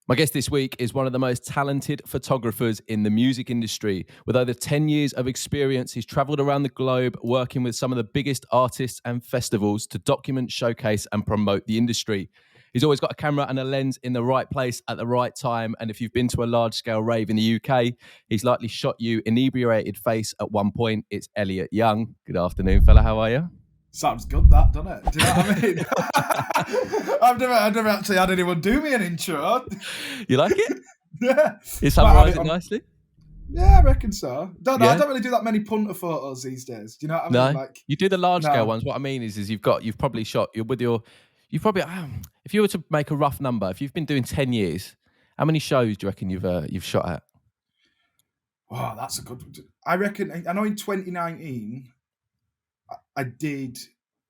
My guest this week is one of the most talented photographers in the music industry. With over 10 years of experience, he's traveled around the globe working with some of the biggest artists and festivals to document, showcase, and promote the industry. He's always got a camera and a lens in the right place at the right time. And if you've been to a large-scale rave in the UK, he's likely shot you inebriated face at one point. It's Elliot Young. Good afternoon, fella. How are you? Sounds good, that, doesn't it? Do you know what I mean? I've never actually had anyone do me an intro. You like it? Yeah. You summarise it nicely? Yeah, I reckon so. I Yeah. don't really do that many punter photos these days. Do you know what I mean? No, Like, you do the large scale no. ones. What I mean is you've probably shot you've probably if you were to make a rough number, if you've been doing 10 years, how many shows do you reckon you've shot at? Oh, that's a good one. I reckon. I know in 2019, I did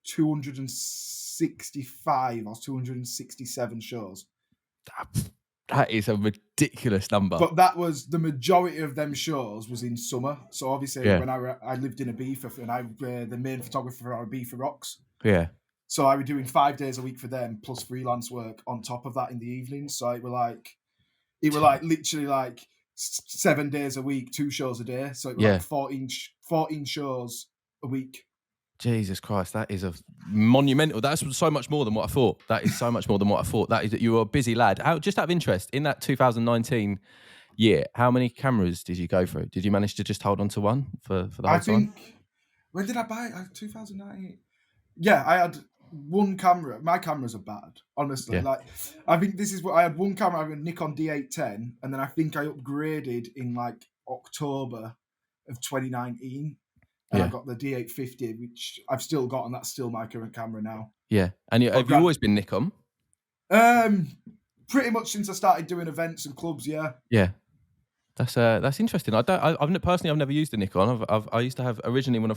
265 or 267 shows. That is a ridiculous number. But that was the majority of them shows was in summer. So obviously, when I lived in Ibiza and I the main photographer for Ibiza Rocks. Yeah. So I was doing 5 days a week for them plus freelance work on top of that in the evenings. So it were like literally like 7 days a week, 2 shows a day. So it was like 14 shows a week. Jesus Christ, that is a monumental. That's so much more than what I thought. That is so much more than what I thought. That is that you were a busy lad. Just out of interest, in that 2019 year, how many cameras did you go through? Did you manage to just hold on to one for the whole time? When did I buy it? 2019. Yeah, I had one camera. My cameras are bad, honestly. Yeah. Like, I think this is what I had one camera. I had a Nikon D810, and then I think I upgraded in like October of 2019. And I got the D850, which I've still got, and that's still my current camera now. Yeah. And have you always been Nikon? Pretty much since I started doing events and clubs, yeah. Yeah. That's interesting. I've never used a Nikon. I used to have originally when I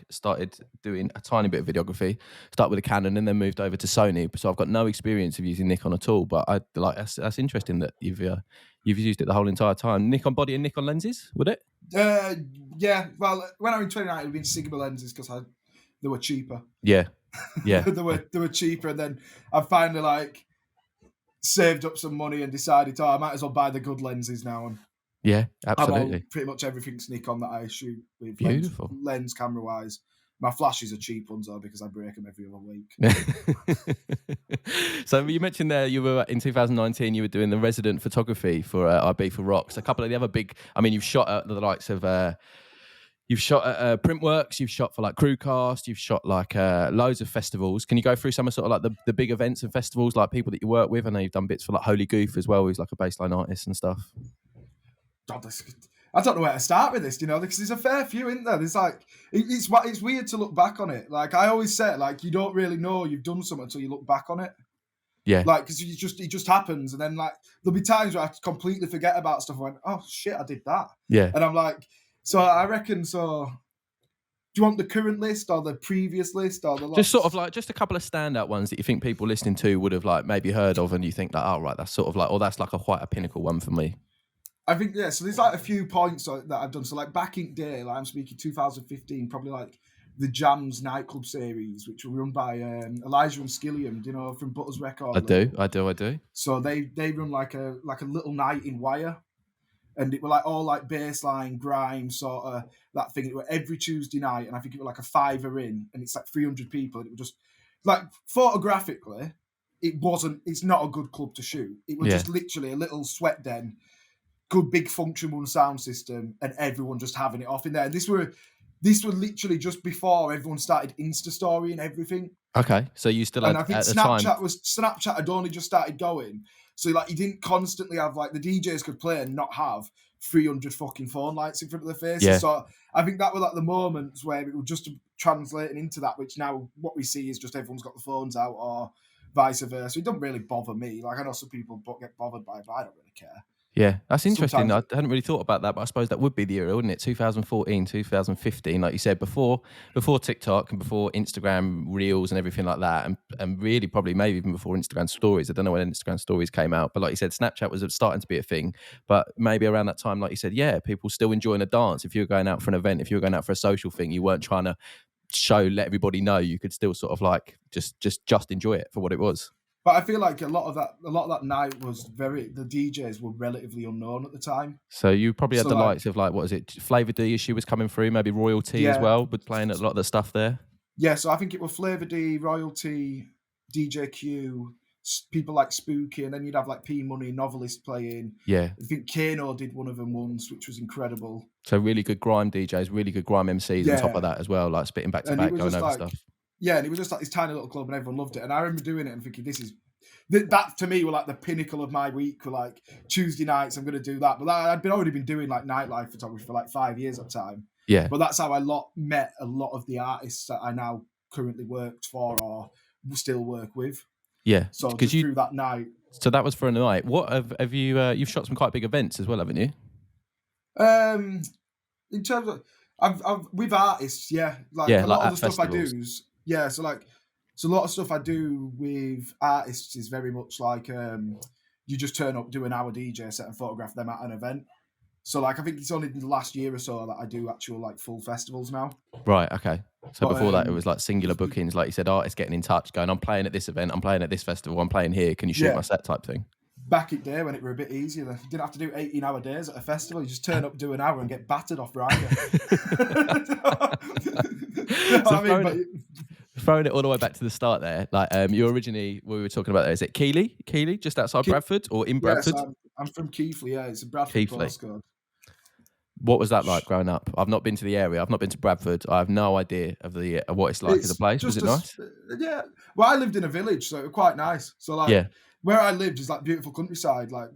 started doing a tiny bit of videography, start with a Canon and then moved over to Sony. So I've got no experience of using Nikon at all. But that's interesting that you've used it the whole entire time. Nikon body and Nikon lenses, would it? Yeah. Well, when I was in 29, it would have been Sigma lenses because they were cheaper. Yeah. Yeah. they were cheaper, and then I finally saved up some money and decided, I might as well buy the good lenses now. And yeah, absolutely. Pretty much everything's Nikon that I shoot with. Beautiful. Lens camera wise. My flashes are cheap ones though because I break them every other week. So you mentioned there you were in 2019. You were doing the resident photography for Ibiza Rocks. A couple of the other big. I mean, you've shot at the likes of. You've shot at Printworks, you've shot for like Crewcast, you've shot like loads of festivals. Can you go through some of sort of like the big events and festivals, like people that you work with? I know you've done bits for like Holy Goof as well, who's like a baseline artist and stuff. God, I don't know where to start with this, because there's a fair few, isn't there? There's like, it's weird to look back on it. Like I always say, like you don't really know you've done something until you look back on it. Yeah. Like, because it just happens. And then like, there'll be times where I completely forget about stuff. I went, oh shit, I did that. Yeah. And I'm like, so I reckon, do you want the current list or the previous list or the last? Just sort of like, just a couple of standout ones that you think people listening to would have like maybe heard of and you think that, oh right, that's sort of like, or that's like quite a pinnacle one for me. I think, yeah, so there's like a few points that I've done. So like back in day, like I'm speaking 2015, probably like the Jams nightclub series, which were run by Elijah and Skilliam, from Butters Record. I do. So they run like a little night in Wire. And it were like all like baseline grime sort of that thing. It were every Tuesday night, and I think it were like a $5 in, and it's like 300 people. And it was just like photographically, it's not a good club to shoot. It was just literally a little sweat den, good big function room sound system, and everyone just having it off in there. And this were literally just before everyone started Insta Story and everything. Okay, so you still had, and I think Snapchat had only just started going. So like you didn't constantly have like the DJs could play and not have 300 fucking phone lights in front of their faces. Yeah. So I think that were like the moments where it was just translating into that, which now what we see is just everyone's got the phones out or vice versa. It doesn't really bother me. Like I know some people get bothered by it, but I don't really care. Yeah, that's interesting. I hadn't really thought about that, but I suppose that would be the era, wouldn't it? 2014, 2015, like you said, before TikTok and before Instagram Reels and everything like that, and really probably maybe even before Instagram Stories. I don't know when Instagram Stories came out, but like you said, Snapchat was starting to be a thing. But maybe around that time, like you said, yeah, people still enjoying a dance. If you were going out for an event, if you were going out for a social thing, you weren't trying to let everybody know. You could still sort of like just enjoy it for what it was. But I feel like a lot of that night was the DJs were relatively unknown at the time. So you probably had So the like, likes of like, what is it, Flavor D? She was coming through, maybe Royalty as yeah, well, with playing a lot of the stuff there. yeah. So I think it was Flavor D, Royalty, DJ Q, people like Spooky, and then you'd have like P Money, Novelist playing. Yeah. I think Kano did one of them once, which was incredible. So really good grime DJs, really good grime MCs on top of that as well, like spitting back to And it back, was going just over like, stuff. yeah, and it was just like this tiny little club, and everyone loved it. And I remember doing it and thinking, that to me were like the pinnacle of my week. Were like Tuesday nights, I'm going to do that. But I'd already been doing like nightlife photography for like 5 years at the time. Yeah. But that's how I met a lot of the artists that I now currently worked for or still work with. Yeah. So just through that night. So that was for a night. What have you? You've shot some quite big events as well, haven't you? In terms of, I've with artists, yeah, like Yeah, a like lot of the stuff festivals. I do is, yeah. So a lot of stuff I do with artists is very much like you just turn up, do an hour DJ set, and photograph them at an event. So like I think it's only the last year or so that I do actual like full festivals now. Right. Okay. So But, before that, it was like singular bookings, like you said, artists getting in touch, going, "I'm playing at this event, I'm playing at this festival, I'm playing here. Can you shoot my set?" type thing. Back in the day when it were a bit easier, you didn't have to do 18-hour days at a festival. You just turn up, do an hour, and get battered off Ryder. Throwing it all the way back to the start there, like you originally, we were talking about there, is it Keighley, just outside Bradford or in Bradford? Yes, I'm from Keighley, yeah, it's a Bradford postcode. What was that like growing up? I've not been to the area. I've not been to Bradford. I have no idea of what it's like as a place. Was it nice? Yeah. Well, I lived in a village, so it was quite nice. So like, where I lived is like beautiful countryside, like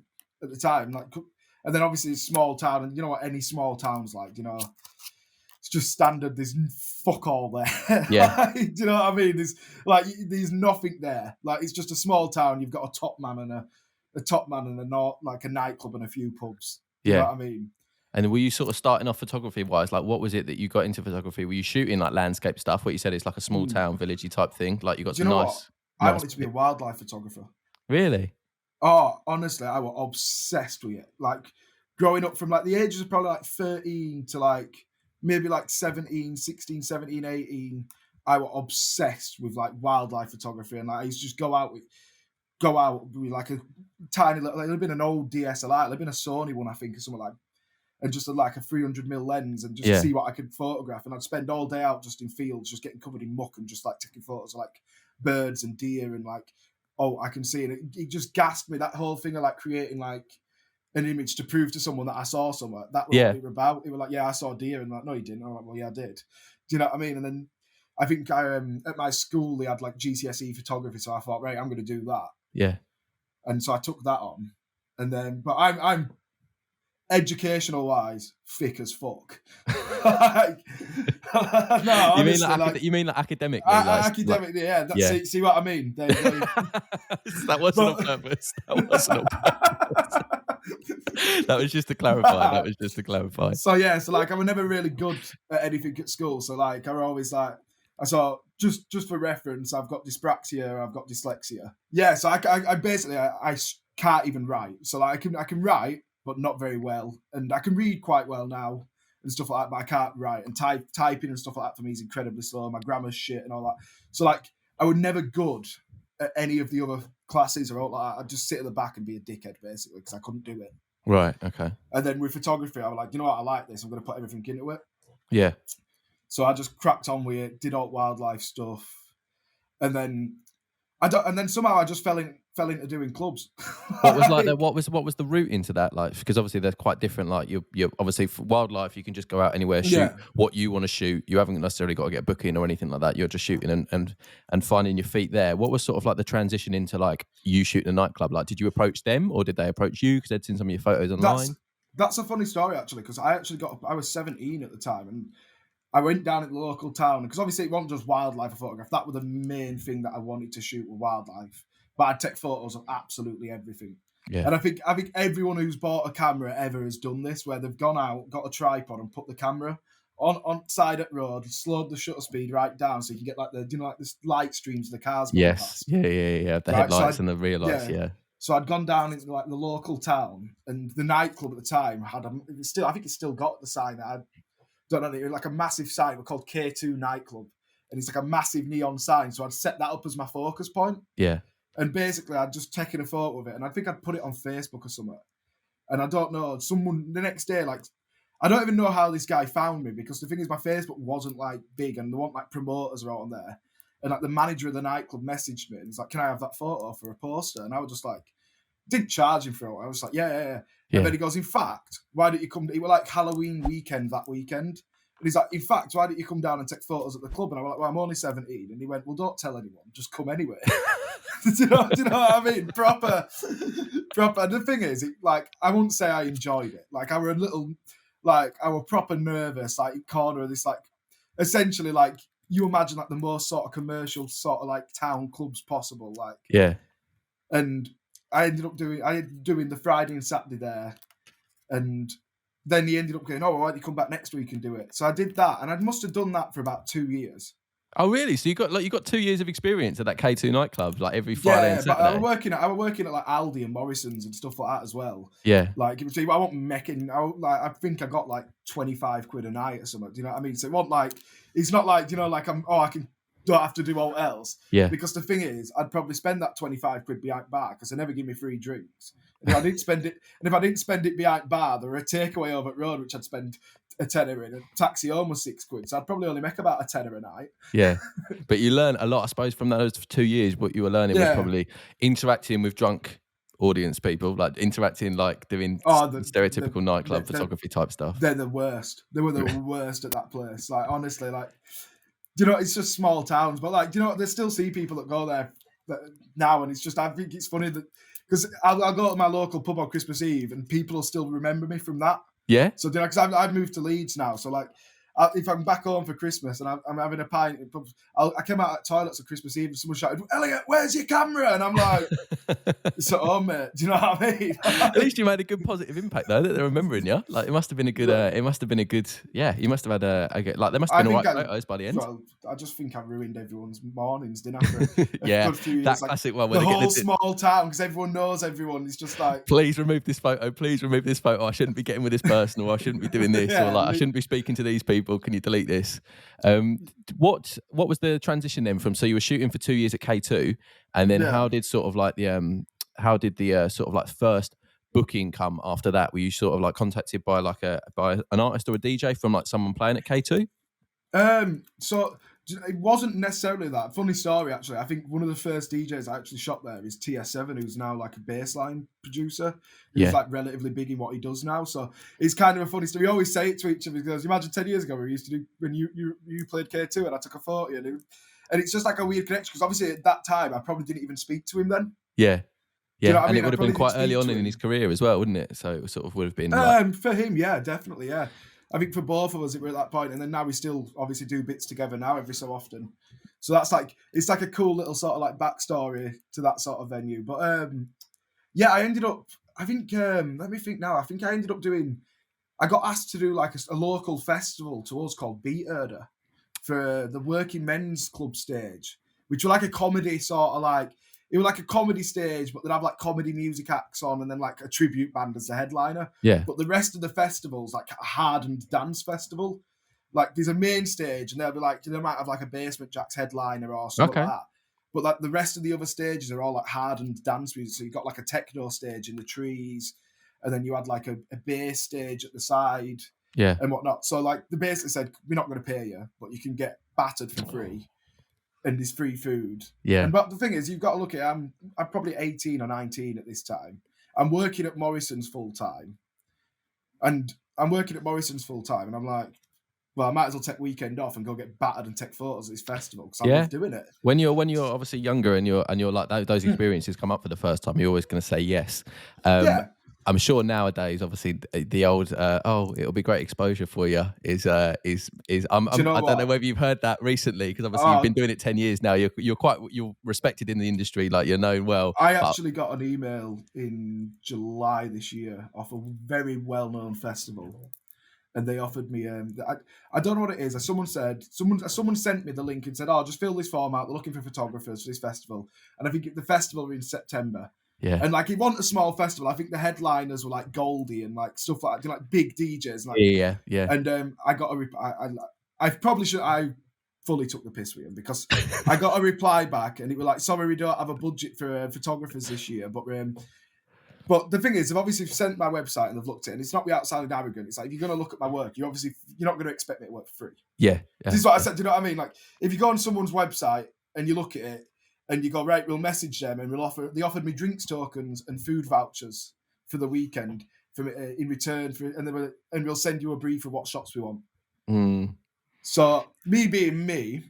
at the time, like, and then obviously it's small town, and you know what any small town's like, you know, it's just standard. There's fuck all there. Yeah. Do you know what I mean? There's nothing there. Like it's just a small town. You've got a top man and a nightclub and a few pubs. You know what I mean? And were you sort of starting off photography wise? Like, what was it that you got into photography? Were you shooting like landscape stuff? What you said, it's like a small town, villagey type thing. Like you got some nice. I wanted to be a wildlife photographer. Really? Oh, honestly, I was obsessed with it. Like growing up from like the ages of probably like 13 to like maybe like 16, 17, 18, I was obsessed with like wildlife photography. And like I used to just go out with like a tiny little, like, it would have been an old DSLR, it would have been a Sony one, I think, or something like, and just like a 300mm lens and just see what I could photograph. And I'd spend all day out just in fields, just getting covered in muck and just like taking photos of like birds and deer and like, oh, I can see it. It just gasped me, that whole thing of like creating like an image to prove to someone that I saw somewhere. That was what it was about. It was like, yeah, I saw deer. And like, no, you didn't. I'm like, well, yeah, I did. Do you know what I mean? And then I think at my school, they had like GCSE photography. So I thought, right, I'm going to do that. Yeah. And so I took that on. And then, but I'm educational wise, thick as fuck. No, honestly, you mean like academically? Academically, yeah. See what I mean? That wasn't on purpose. That was just to clarify. So yeah, so like I was never really good at anything at school. So like I was always like, so just for reference, I've got dyspraxia, I've got dyslexia. Yeah, so I basically can't even write. So like I can write, but not very well, and I can read quite well now and stuff like that, but I can't write, and typing and stuff like that for me is incredibly slow. My grammar's shit and all that. So like I was never good at any of the other classes or all like that. I'd just sit at the back and be a dickhead basically because I couldn't do it. Right. Okay. And then with photography, I was like, you know what, I like this. I'm going to put everything into it. Yeah. So I just cracked on with it, did all wildlife stuff, and then somehow I just fell into doing clubs. What was like what was the route into that? Like, because obviously they're quite different. Like you're obviously for wildlife, you can just go out anywhere, shoot what you want to shoot. You haven't necessarily got to get a booking or anything like that. You're just shooting and finding your feet there. What was sort of like the transition into like you shooting a nightclub? Like, did you approach them or did they approach you because they'd seen some of your photos online? That's a funny story actually, because I was 17 at the time and I went down at the local town because obviously it wasn't just wildlife I photographed. That was the main thing that I wanted to shoot with wildlife. But I'd take photos of absolutely everything. Yeah. And I think everyone who's bought a camera ever has done this, where they've gone out, got a tripod, and put the camera on side at road, slowed the shutter speed right down so you can get like the light streams of the cars going past. Yeah. The headlights and the rear lights. Yeah. So I'd gone down into like the local town, and the nightclub at the time I think it's still got the sign. I don't know, it was like a massive sign. We're called K2 Nightclub, and it's like a massive neon sign. So I'd set that up as my focus point. Yeah. And basically, I'd just taken a photo of it, and I think I'd put it on Facebook or something. And I don't know, someone the next day, like, I don't even know how this guy found me, because the thing is, my Facebook wasn't like big, and there weren't like promoters are out on there. And like the manager of the nightclub messaged me and was like, "Can I have that photo for a poster?" And I was just like, didn't charge him for it. I was like, yeah. And then he goes, "In fact, why don't you come?" It was like Halloween weekend that weekend. And he's like, "In fact, why don't you come down and take photos at the club?" And I was like, "Well, I'm only 17. And he went, "Well, don't tell anyone. Just come anyway." do you know what I mean? Proper. The thing is, like, I wouldn't say I enjoyed it. Like, I were a little, like, I were proper nervous, like, corner of this, like, essentially, like, you imagine, like, the most sort of commercial sort of, like, town clubs possible, like. Yeah. And I ended up doing the Friday and Saturday there, and then he ended up going, "Oh, why don't you come back next week and do it?" So I did that, and I must have done that for about 2 years. Oh, really? So you got 2 years of experience at that K2 nightclub, like every Friday and Saturday. But I was working at like Aldi and Morrison's and stuff like that as well. Yeah. Like, I wasn't making. I think I got like 25 quid a night or something. Do you know what I mean? So it wasn't like, it's not like, you know, like don't have to do all else. Yeah. Because the thing is, I'd probably spend that 25 quid behind bar, because they never give me free drinks. And if I didn't spend it behind bar, there were a takeaway over at road which I'd spend a tenner in, and taxi home was 6 quid. So I'd probably only make about a tenner a night. Yeah. But you learn a lot, I suppose, from those 2 years. What you were learning was probably interacting with drunk audience people, like interacting, like doing stereotypical nightclub photography type stuff. They're the worst. They were the worst at that place. Like, honestly, like, you know, it's just small towns, but like, you know, they still see people that go there now, and it's just, I think it's funny that, because I'll go to my local pub on Christmas Eve, and people will still remember me from that. Yeah. So, because I've moved to Leeds now, so like, if I'm back home for Christmas and I'm having a pint, I came out at toilets on Christmas Eve and someone shouted, "Elliot, where's your camera?" And I'm like, "It's at home, mate." Do you know what I mean? At least you made a good positive impact, though, that they're remembering you. Like, it must have been a good. You must have had a good. Like, there must have been all right photos by the end. Well, I just think I ruined everyone's mornings, didn't I? For yeah, good few years. that like, classic one. The whole small town, because everyone knows everyone. It's just like, please remove this photo. Please remove this photo. I shouldn't be getting with this person, or I shouldn't be doing this, or like I shouldn't be speaking to these people. Can you delete this? What was the transition then from, so you were shooting for 2 years at K2, and then how did sort of like the sort of like first booking come after that? Were you sort of like contacted by like by an artist or a DJ from like someone playing at K2? So it wasn't necessarily that. Funny story, actually. I think one of the first DJs I actually shot there is TS7, who's now like a bassline producer. Who's like relatively big in what he does now. So it's kind of a funny story. We always say it to each other, because imagine 10 years ago we used to do, when you played K2 and I took a photo, and it's just like a weird connection, because obviously at that time I probably didn't even speak to him then. Yeah. Yeah, you know, and it would have been quite early on in his career as well, wouldn't it? So it sort of would have been for him, yeah, definitely, yeah. I think for both of us, it were at that point, and then now we still obviously do bits together now every so often. So that's like, it's like a cool little sort of like backstory to that sort of venue. But I ended up, I think, let me think now. I think I ended up I got asked to do like a local festival to us called Beat Herder for the Working Men's Club stage, which were like a comedy sort of like, it was like a comedy stage, but they'd have like comedy music acts on, and then like a tribute band as the headliner. Yeah. But the rest of the festival's like a hardened dance festival. Like, there's a main stage, and they'll be like, they might have like a Basement Jaxx headliner or something like that. But like the rest of the other stages are all like hardened dance music. So you got like a techno stage in the trees, and then you had like a bass stage at the side, and whatnot. So like they basically said, "We're not going to pay you, but you can get battered for free. And there's free food." Yeah. But the thing is, you've got to look at, I'm probably 18 or 19 at this time. I'm working at Morrison's full time. And I'm I'm like, well, I might as well take weekend off and go get battered and take photos at this festival, because I love doing it. When you're obviously younger and you're like those experiences come up for the first time, you're always going to say yes. I'm sure nowadays, obviously, the old it'll be great exposure for you is I don't know whether you've heard that recently, because obviously you've been doing it 10 years now. You're respected in the industry, like you're known well. I actually got an email in July this year off a very well-known festival, and they offered me I don't know what it is. Someone sent me the link and said, "Oh, just fill this form out. They're looking for photographers for this festival." And I think the festival were in September. Yeah. And like, it wasn't a small festival. I think the headliners were like Goldie and like stuff like that, like big DJs. Like, yeah. And I got I probably should. I fully took the piss with him because I got a reply back and it was like, sorry, we don't have a budget for photographers this year. But the thing is, they've obviously sent my website and they've looked at it, and it's not me outside arrogant. It's like, if you're going to look at my work, you're not going to expect me to work for free. Yeah. This is what I said. Do you know what I mean? Like, if you go on someone's website and you look at it and you go, right, we'll message them and they offered me drinks tokens and food vouchers for the weekend in return and we'll send you a brief of what shots we want. Mm. So me being me,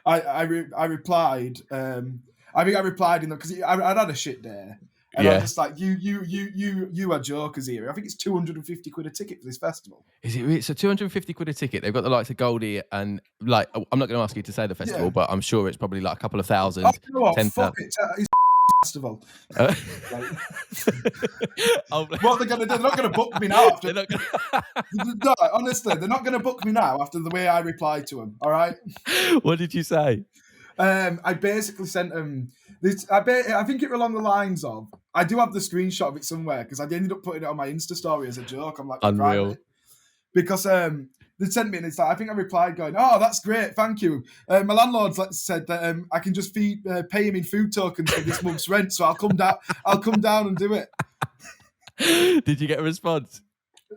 I replied. I replied in because I'd had a shit day. And I was just like, you are jokers here. I think it's 250 quid a ticket for this festival. Is it? So 250 quid a ticket. They've got the likes of Goldie and like, I'm not going to ask you to say the festival, but I'm sure it's probably like a couple of thousand. Oh, you know what? Fuck it. It's festival. What they're going to do? They're not going to book me now. No, honestly, they're not going to book me now after the way I replied to them. All right. What did you say? I basically sent them this. I think it was along the lines of. I do have the screenshot of it somewhere because I ended up putting it on my Insta story as a joke. I'm like, unreal. Because they sent me and it's like, I think I replied going, oh, that's great, thank you. My landlord said that I can just pay him in food tokens for this month's rent, so I'll come down and do it. Did you get a response?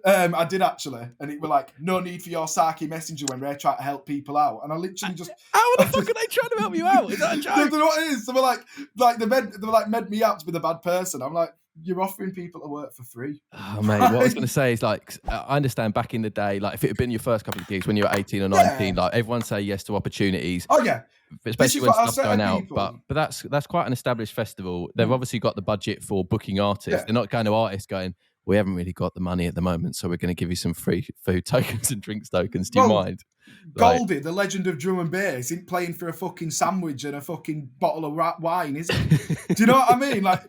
I did actually, and it were like, no need for your sarky messenger when we're trying to help people out. And I literally just, how the fuck are they trying to help you out? Is that a joke? You know what it is? They were like made me out to be the bad person. I'm like, you're offering people to work for free. Oh mate, what I was going to say is like, I understand back in the day, like if it had been your first couple of gigs when you were 18 or 19, like everyone say yes to opportunities. Oh yeah. Especially when stuff's going out, but that's quite an established festival. They've obviously got the budget for booking artists. Yeah. They're not going to artists going, we haven't really got the money at the moment, so we're going to give you some free food tokens and drinks tokens. Do you mind? Goldie, the legend of drum and bass, isn't playing for a fucking sandwich and a fucking bottle of wine, is it? Do you know what I mean? Like,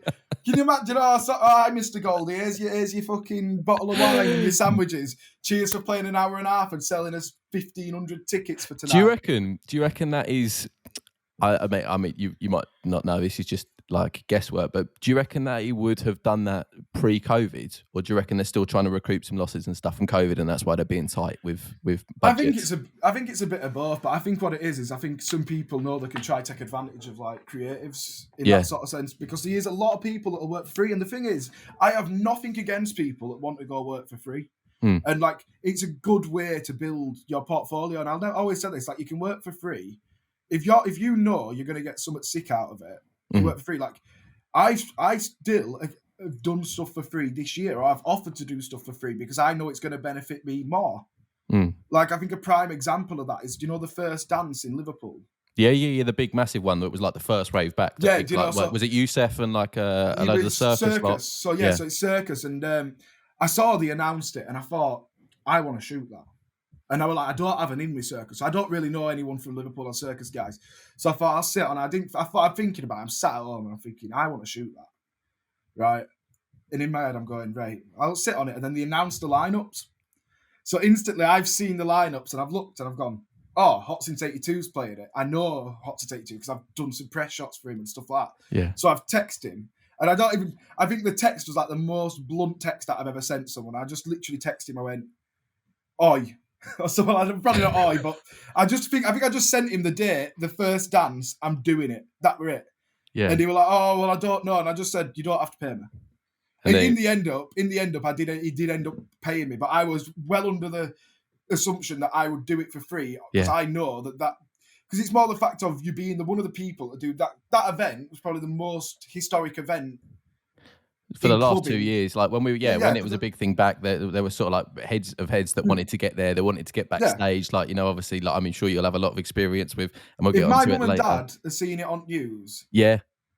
can you imagine? Hi, Mr. Goldie, here's your fucking bottle of wine and your sandwiches. Cheers for playing an hour and a half and selling us 1,500 tickets for tonight. Do you reckon that is? I mean, you might not know. This is just like guesswork, but do you reckon that he would have done that pre-COVID, or do you reckon they're still trying to recoup some losses and stuff from COVID, and that's why they're being tight with budgets? I think it's a bit of both, but I think what it is I think some people know they can try to take advantage of like creatives in that sort of sense, because there is a lot of people that will work free, and the thing is, I have nothing against people that want to go work for free. And like, it's a good way to build your portfolio. And I always say this, like, you can work for free if you know you're going to get something sick out of it. You work for free. Like, I still have done stuff for free this year, or I've offered to do stuff for free because I know it's going to benefit me more. Like, I think a prime example of that is, do you know the first dance in Liverpool? Yeah, the big massive one that was like the first rave back. Yeah, big, was it Youssef and like a load of the circus lot? So it's circus, and I saw they announced it, and I thought, I want to shoot that. And I was like, I don't have an in with circus. I don't really know anyone from Liverpool or circus guys. So I thought I'll sit on. I thought I'm thinking about it. I'm sat at home and I'm thinking, I want to shoot that. Right. And in my head, I'm going, right, I'll sit on it. And then they announced the lineups. So instantly I've seen the lineups and I've looked and I've gone, oh, Hot Since 82's playing it. I know Hot Since 82 because I've done some press shots for him and stuff like that. Yeah. So I've texted him. And I think the text was like the most blunt text that I've ever sent someone. I just literally texted him. I went, oi. Or something. I'm probably not oi, but I think I just sent him the date, the first dance, I'm doing it. That were it. Yeah. And he was like, oh, well, I don't know. And I just said, you don't have to pay me. And in the end up, he did end up paying me, but I was well under the assumption that I would do it for free because I know that because it's more the fact of you being one of the people to do that. That event was probably the most historic event for the last 2 years. Like when it was a big thing back there were sort of like heads that wanted to get there. They wanted to get backstage. Like, you know, obviously, like, I mean, sure, you'll have a lot of experience with, and we'll get onto it later. If my mum and dad are seeing it on news,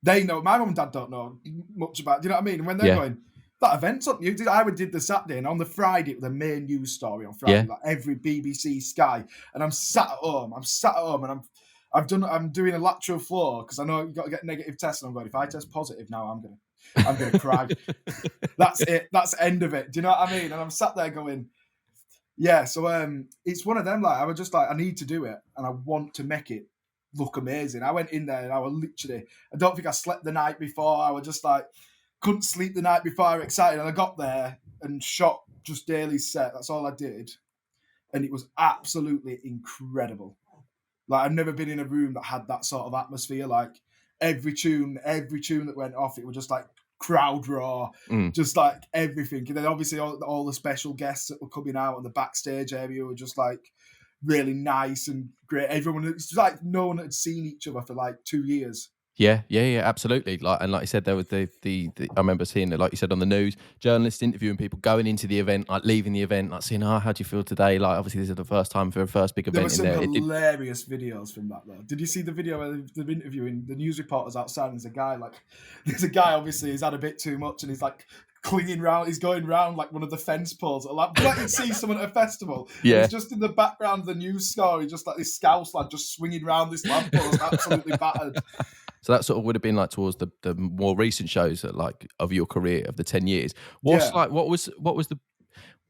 they know. My mum and dad don't know much about it. Do you know what I mean? And when they're going, that event's on news. I did the Saturday, and on the Friday, it was the main news story on Friday, like every BBC, Sky. And I'm sat at home, and I'm doing a lateral flow because I know you've got to get negative tests. And I'm going, if I test positive now, I'm gonna cry. That's it. That's the end of it. Do you know what I mean? And I'm sat there going, yeah. So it's one of them. Like, I was just like, I need to do it, and I want to make it look amazing. I went in there, and I was literally, I don't think I slept the night before. I was just like, couldn't sleep the night before. I was excited, and I got there and shot just Daly's set. That's all I did. and it was absolutely incredible. Like I've never been in a room that had that sort of atmosphere. Like every tune that went off, it was just like crowd roar, just like everything. And then obviously all the special guests that were coming out, and the backstage area were just like really nice and great. Everyone, it's like no one had seen each other for like 2 years. Yeah, absolutely. Like you said, there was the I remember seeing it, like you said, on the news, journalists interviewing people going into the event, like leaving the event, like saying, "Oh, how do you feel today?" Like obviously this is the first time for a first big There were event in some there. hilarious videos from that though. Did you see the video of them interviewing the news reporters outside? And there's a guy obviously he's had a bit too much and he's like clinging round, he's going round like one of the fence poles. Like you'd see someone at a festival. Yeah. And he's just in the background of the news story, just like this scouse lad just swinging round this lamppost, absolutely battered. So that sort of would have been like towards the more recent shows that, like, of your career of the 10 years. What was the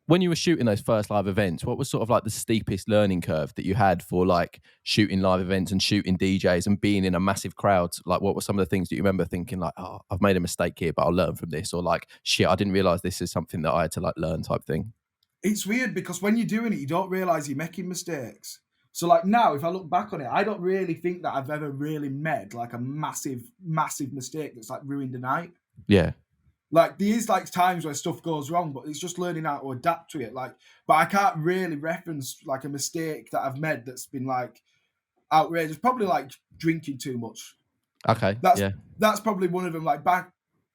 when you were shooting those first live events, what was sort of like the steepest learning curve that you had for like shooting live events and shooting DJs and being in a massive crowd? Like what were some of the things that you remember thinking like, oh, I've made a mistake here, but I'll learn from this, or like, shit, I didn't realize this is something that I had to like learn type thing? It's weird because when you're doing it, you don't realize you're making mistakes. So like now, if I look back on it, I don't really think that I've ever really made like a massive mistake that's like ruined the night. Yeah. Like there is like times where stuff goes wrong, but it's just learning how to adapt to it. Like, but I can't really reference like a mistake that I've made that's been like outrageous. Probably like drinking too much. Okay. That's probably one of them. Like back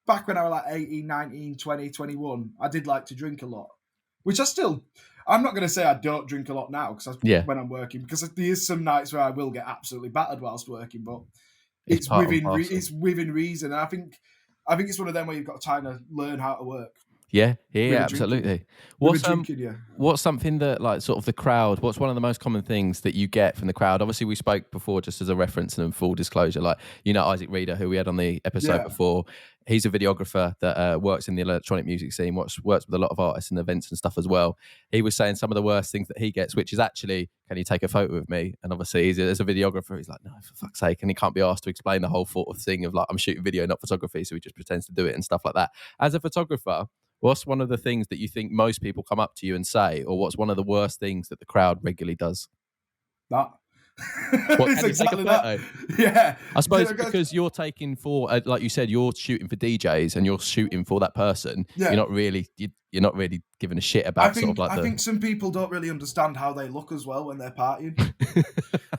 when I was like 18, 19, 20, 21, I did like to drink a lot, which I'm not going to say I don't drink a lot now when I'm working, because there is some nights where I will get absolutely battered whilst working, but it's within reason. And I think it's one of them where you've got to kind of learn how to work. Yeah, absolutely. What's something that like sort of the crowd, what's one of the most common things that you get from the crowd? Obviously we spoke before, just as a reference and full disclosure, like, you know, Isaac Reader, who we had on the episode before, he's a videographer that works in the electronic music scene, works with a lot of artists and events and stuff as well. He was saying some of the worst things that he gets, which is actually, can you take a photo of me? And obviously as a videographer, he's like, no, for fuck's sake. And he can't be asked to explain the whole sort of thing of like, I'm shooting video, not photography. So he just pretends to do it and stuff like that. As a photographer, what's one of the things that you think most people come up to you and say, or what's one of the worst things that the crowd regularly does? That. It's exactly that. Yeah. I suppose because you're taking for, like you said, you're shooting for DJs and you're shooting for that person. Yeah. You're not really giving a shit about I think some people don't really understand how they look as well when they're partying.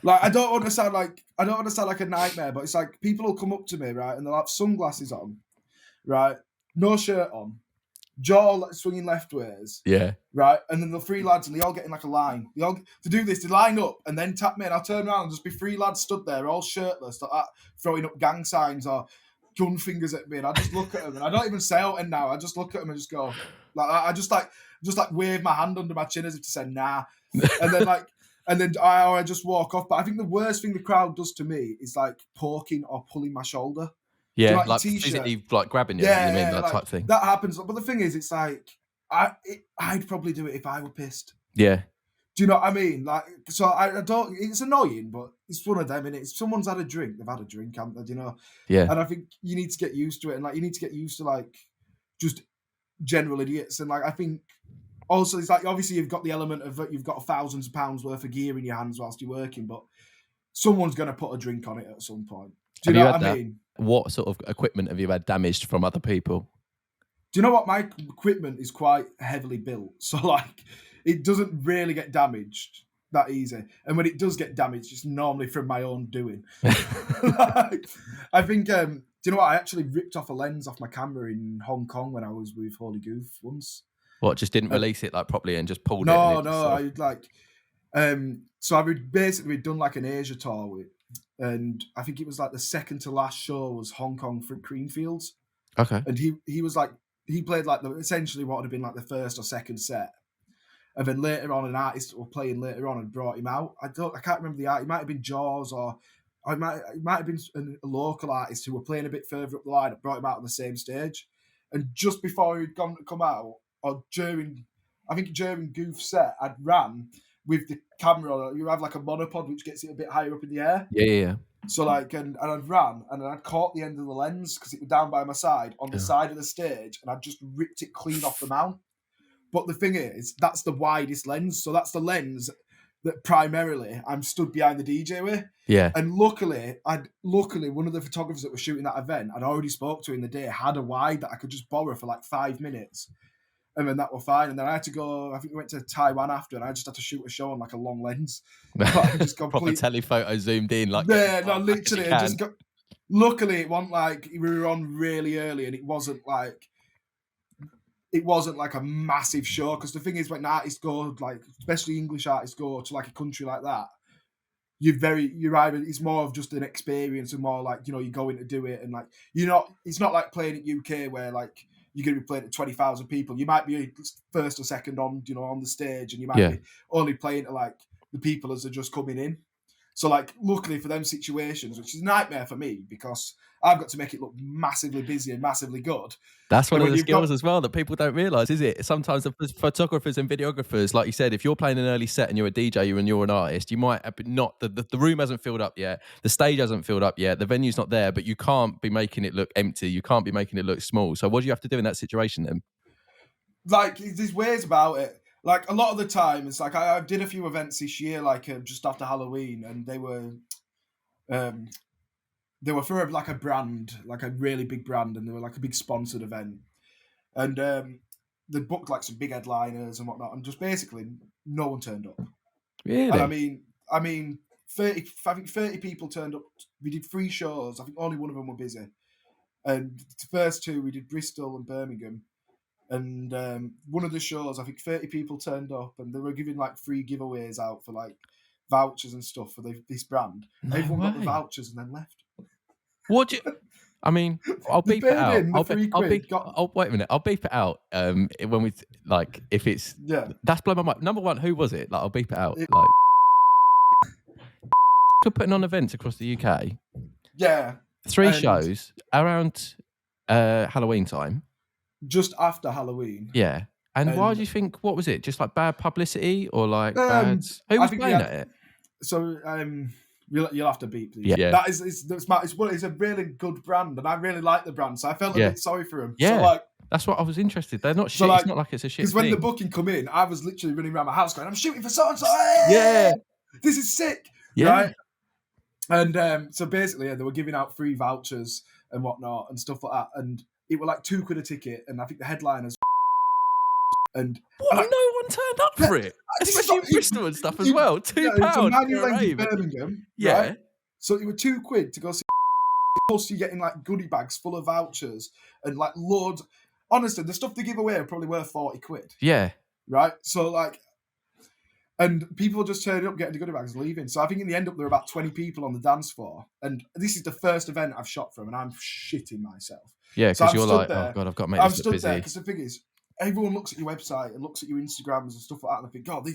Like I don't want to sound like a nightmare, but it's like people will come up to me, right, and they'll have sunglasses on, right, no shirt on, jaw swinging leftways, right, and then the three lads and they all get in like a line. To do this, they line up and then tap me, and I'll turn around and just be three lads stood there all shirtless, like that, throwing up gang signs or gun fingers at me, and I just look at them and I don't even say anything now. I just look at them and just go like, I just wave my hand under my chin as if to say nah, and then I just walk off. But I think the worst thing the crowd does to me is like poking or pulling my shoulder. Yeah, like physically like grabbing you. Yeah, you mean that type thing. That happens. But the thing is, it's like I'd probably do it if I were pissed. Yeah. Do you know what I mean? Like, so I don't. It's annoying, but it's one of them. And if someone's had a drink, they've had a drink, haven't they? Do you know? Yeah. And I think you need to get used to it, and like you need to get used to like just general idiots. And like I think also it's like obviously you've got the element of you've got thousands of pounds worth of gear in your hands whilst you're working, but someone's going to put a drink on it at some point. Do you know what I mean? What sort of equipment have you had damaged from other people? Do you know what? My equipment is quite heavily built, so like it doesn't really get damaged that easy. And when it does get damaged, it's normally from my own doing. Like, I think, do you know what? I actually ripped off a lens off my camera in Hong Kong when I was with Holy Goof once. What? Just didn't release it like properly and just pulled it? No. I like. So we'd done like an Asia tour with. And I think it was like the second to last show was Hong Kong for Creamfields. Okay. And he was like, he played like essentially what would have been like the first or second set. And then later on, an artist were playing later on and brought him out. I can't remember the artist. It might have been Jaws or it might have been a local artist who were playing a bit further up the line and brought him out on the same stage. And just before he'd come out, or during Goof's set, I'd ran with the camera. You have like a monopod which gets it a bit higher up in the air. Yeah. So like, and I'd ran and I'd caught the end of the lens because it was down by my side on the side of the stage, and I'd just ripped it clean off the mount. But the thing is, that's the widest lens. So that's the lens that primarily I'm stood behind the DJ with. Yeah. And luckily one of the photographers that was shooting that event, I'd already spoke to in the day, had a wide that I could just borrow for like 5 minutes. And then that were fine. And then I had to go, I think we went to Taiwan after, and I just had to shoot a show on like a long lens. Like just proper telephoto zoomed in. Like, yeah, no, literally. Luckily, it wasn't like we were on really early, and it wasn't like a massive show. Because the thing is, when artists go, like, especially English artists go to like a country like that, you're either, it's more of just an experience and more like, you're going to do it, and like, it's not like playing at UK where like you're going to be playing to 20,000 people. You might be first or second on the stage, and you might be only playing to like the people as they're just coming in. So like, luckily for them situations, which is a nightmare for me because I've got to make it look massively busy and massively good. That's one of the skills as well that people don't realise, is it? Sometimes the photographers and videographers, like you said, if you're playing an early set and you're a DJ and you're an artist, you might not, the room hasn't filled up yet, the stage hasn't filled up yet, the venue's not there, but you can't be making it look empty, you can't be making it look small. So what do you have to do in that situation then? Like, there's ways about it. Like, a lot of the time, it's like I did a few events this year, like just after Halloween, and they were for like a brand, like a really big brand, and they were like a big sponsored event. And they booked like some big headliners and whatnot, and just basically no one turned up. Really? And I mean, 30 people turned up. We did 3 shows. I think only one of them were busy. And the first 2, we did Bristol and Birmingham. And one of the shows, I think 30 people turned up, and they were giving like free giveaways out for like vouchers and stuff for this brand. No Everyone way. got the vouchers and then left. What do you... I mean, I'll beep it out. Wait a minute. I'll beep it out. When we like, if it's that's blowing my mind. Number one, who was it? Like, I'll beep it out. Like, for putting on events across the UK. Yeah, 3 shows around Halloween time. Just after Halloween. Yeah, and why do you think? What was it? Just like bad publicity, or like bad? Who was playing at it? So you'll have to beep these. Yeah. That is it's a really good brand, and I really like the brand, so I felt a bit sorry for him. Yeah, so like, that's what I was interested. They're not shit. It's not like it's a shit. Because when the booking come in, I was literally running around my house going, "I'm shooting for so and so." Yeah, this is sick. Yeah, right? And so basically, they were giving out free vouchers and whatnot and stuff like that, and it were like £2 a ticket, and I think the headliners. And no one turned up for it, especially in Bristol and stuff as well. £2 for a rave in Birmingham. Yeah, right? So it were £2 to go see. Plus, you're getting like goodie bags full of vouchers and like loads. Honestly, the stuff they give away are probably worth £40. Yeah, right. So like, and people just turning up, getting the goodie bags, leaving. So I think in the end up there were about 20 people on the dance floor, and this is the first event I've shot from, and I'm shitting myself. Yeah, because so you're like, oh god, I've got to make this look busy. There because the thing is, everyone looks at your website and looks at your Instagrams and stuff like that, and I think, God,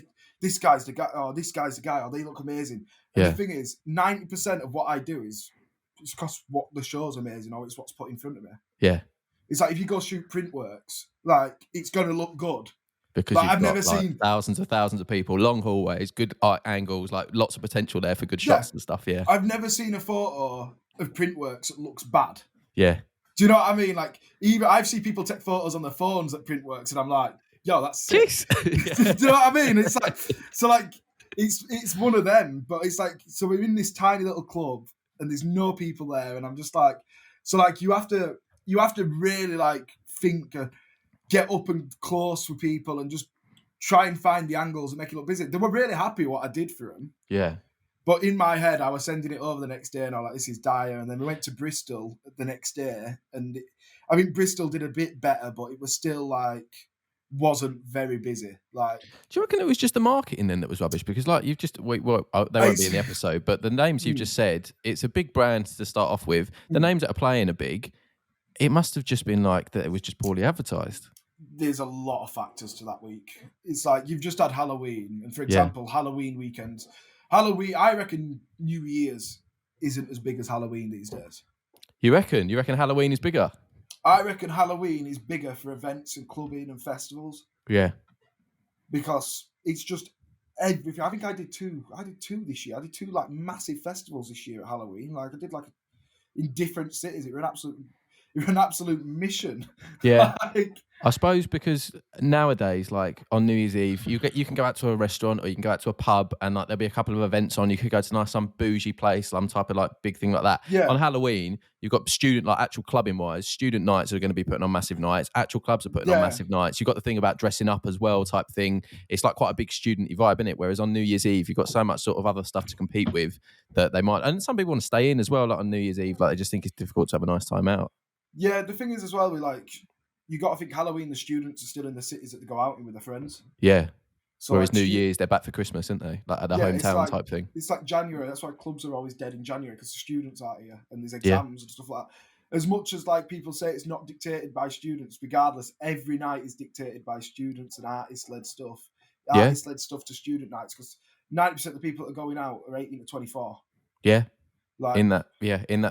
this guy's the guy, or this guy's the guy, or they look amazing. And the thing is, 90% of what I do is just because what the show's amazing, or it's what's put in front of me. Yeah. It's like if you go shoot print works, like it's going to look good. Because like, you've I've got never seen thousands of people, long hallways, good art angles, like lots of potential there for good shots and stuff. Yeah. I've never seen a photo of print works that looks bad. Yeah. Do you know what I mean? Like, even I've seen people take photos on their phones at Printworks, and I'm like, yo, that's sick. Do you know what I mean? It's like, so like, it's one of them, but it's like, so we're in this tiny little club, and there's no people there, and I'm just like, so like, you have to really like think, get up and close with people, and just try and find the angles and make it look busy. They were really happy what I did for them. Yeah. But in my head, I was sending it over the next day, and I was like, this is dire. And then we went to Bristol the next day, and I mean, Bristol did a bit better, but it was still like, wasn't very busy. Like, do you reckon it was just the marketing then that was rubbish? Because like you've just, they won't be in the episode, but the names you've just said, it's a big brand to start off with. The names that are playing are big. It must have just been like that. It was just poorly advertised. There's a lot of factors to that week. It's like you've just had Halloween, and for example, Halloween weekends. Halloween, I reckon New Year's isn't as big as Halloween these days. You reckon? You reckon Halloween is bigger? I reckon Halloween is bigger for events and clubbing and festivals. Yeah. Because it's just everything. I think I did 2 this year. I did 2 like massive festivals this year at Halloween. Like I did like in different cities. It was an absolute. You're an absolute mission. Yeah. Like, I suppose because nowadays, like on New Year's Eve, you can go out to a restaurant or you can go out to a pub and like there'll be a couple of events on. You could go to some bougie place, some type of like big thing like that. yeah, On Halloween, you've got student like actual clubbing wise, student nights are going to be putting on massive nights. Actual clubs are putting on yeah. massive nights. You've got the thing about dressing up as well, type thing. It's like quite a big studenty vibe, isn't it? Whereas on New Year's Eve, you've got so much sort of other stuff to compete with that they might. And some people want to stay in as well, like on New Year's Eve, like they just think it's difficult to have a nice time out. Yeah, the thing is as well, we like you got to think Halloween. The students are still in the cities that they go out in with their friends. Yeah. So Whereas like, New Year's, they're back for Christmas, aren't they? Like at the yeah, hometown type thing. it's like January. That's why clubs are always dead in January because the students aren't here and there's Yeah. exams and stuff like that. As much as like people say it's not dictated by students, regardless, every night is dictated by students and artist-led stuff. Yeah. Artist-led stuff to student nights because 90% of the people that are going out are 18 to 24. Yeah. Like, in that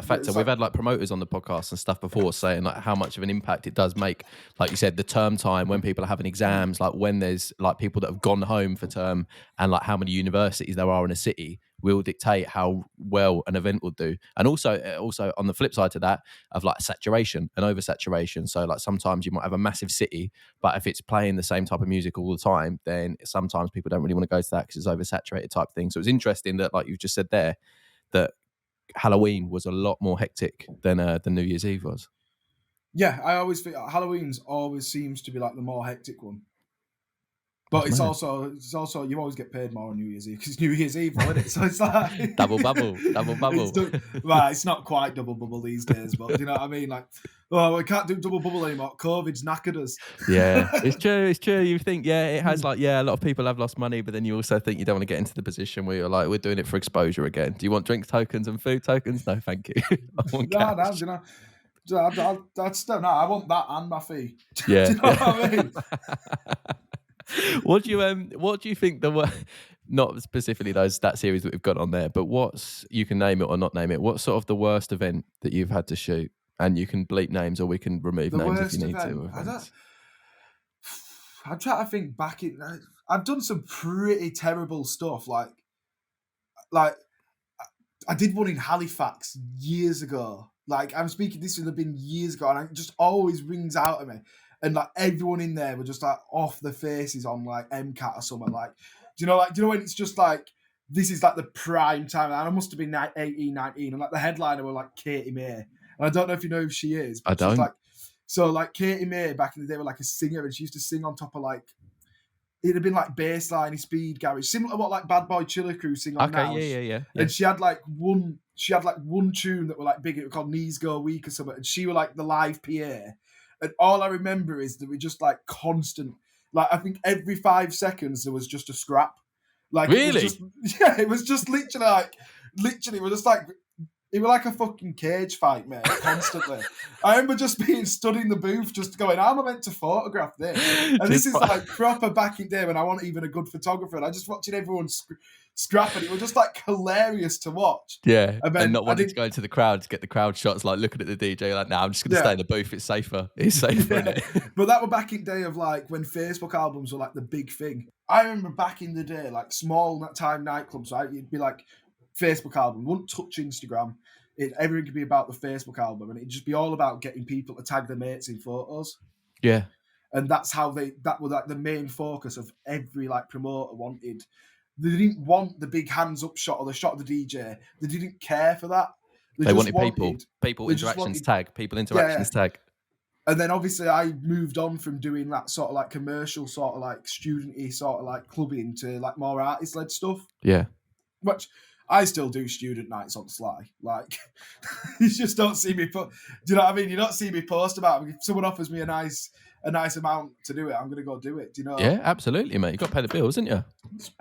factor, it's we've like- had like promoters on the podcast and stuff before saying like how much of an impact it does make, like you said, the term time when people are having exams, like when there's like people that have gone home for term, and like how many universities there are in a city will dictate how well an event will do. And also on the flip side to that, of like saturation and oversaturation. So like sometimes you might have a massive city, but if it's playing the same type of music all the time, then sometimes people don't really want to go to that because it's oversaturated type thing. So it's interesting that, like you've just said there, that Halloween was a lot more hectic than New Year's Eve was. Yeah, I always think Halloween's always seems to be like the more hectic one. But it's also you always get paid more on New Year's Eve because New Year's Eve, isn't it? So it's like double bubble. Well, it's not quite double bubble these days, but do you know what I mean? Like, oh, we can't do double bubble anymore. COVID's knackered us. Yeah, it's true. You think, yeah, it has like, yeah, a lot of people have lost money, but then you also think you don't want to get into the position where you're like, we're doing it for exposure again. Do you want drink tokens and food tokens? No, thank you. I want cash. No, you know, that's no, I want that and my fee. Yeah. Do you know what I mean? What do you think not specifically that series that we've got on there, but you can name it or not name it, what's sort of the worst event that you've had to shoot? And you can bleep names or we can remove names if you need to. I'm trying to think back in. I've done some pretty terrible stuff. Like I did one in Halifax years ago. Like I'm speaking, this would have been years ago, and it just always rings out of me. And like everyone in there were just like off their faces on like MCAT or something. Like, do you know when it's just like this is like the prime time? And I must have been 18, 19, and like the headliner were like Katie May. And I don't know if you know who she is. I don't. Like Katie May back in the day were like a singer, and she used to sing on top of like it'd have been like bassline speed garage, similar to what like Bad Boy Chiller Crew sing on now. Yeah. And she had like one tune that were like big. It was called Knees Go Weak or something, and she were like the live PA. And all I remember is that we just like constant, like I think every 5 seconds there was just a scrap. Like really? It was just literally we're just like. It was like a fucking cage fight, mate, constantly. I remember just being stood in the booth, just going, how am I meant to photograph this? And this is like proper back in day when I wasn't even a good photographer. And I just watching everyone scrap, and it was just like hilarious to watch. Yeah, and not wanting to go into the crowd to get the crowd shots, like looking at the DJ, like, I'm just going to stay in the booth. It's safer. It's safer, isn't it? But that were back in day of like when Facebook albums were like the big thing. I remember back in the day, like small time nightclubs, right? You'd be like, Facebook album, wouldn't touch Instagram. Everything could be about the Facebook album, and it'd just be all about getting people to tag their mates in photos. Yeah, and that's how that was like the main focus of every like promoter wanted. They didn't want the big hands up shot or the shot of the DJ. They didn't care for that. They wanted people interactions tag. And then obviously I moved on from doing that sort of like commercial, sort of like studenty, sort of like clubbing to like more artist led stuff. Yeah, which. I still do student nights on Sly. Like, you just don't see me do you know what I mean? You don't see me post about it. If someone offers me a nice amount to do it, I'm going to go do it. Do you know? Yeah, absolutely, mate. You've got to pay the bills, haven't you?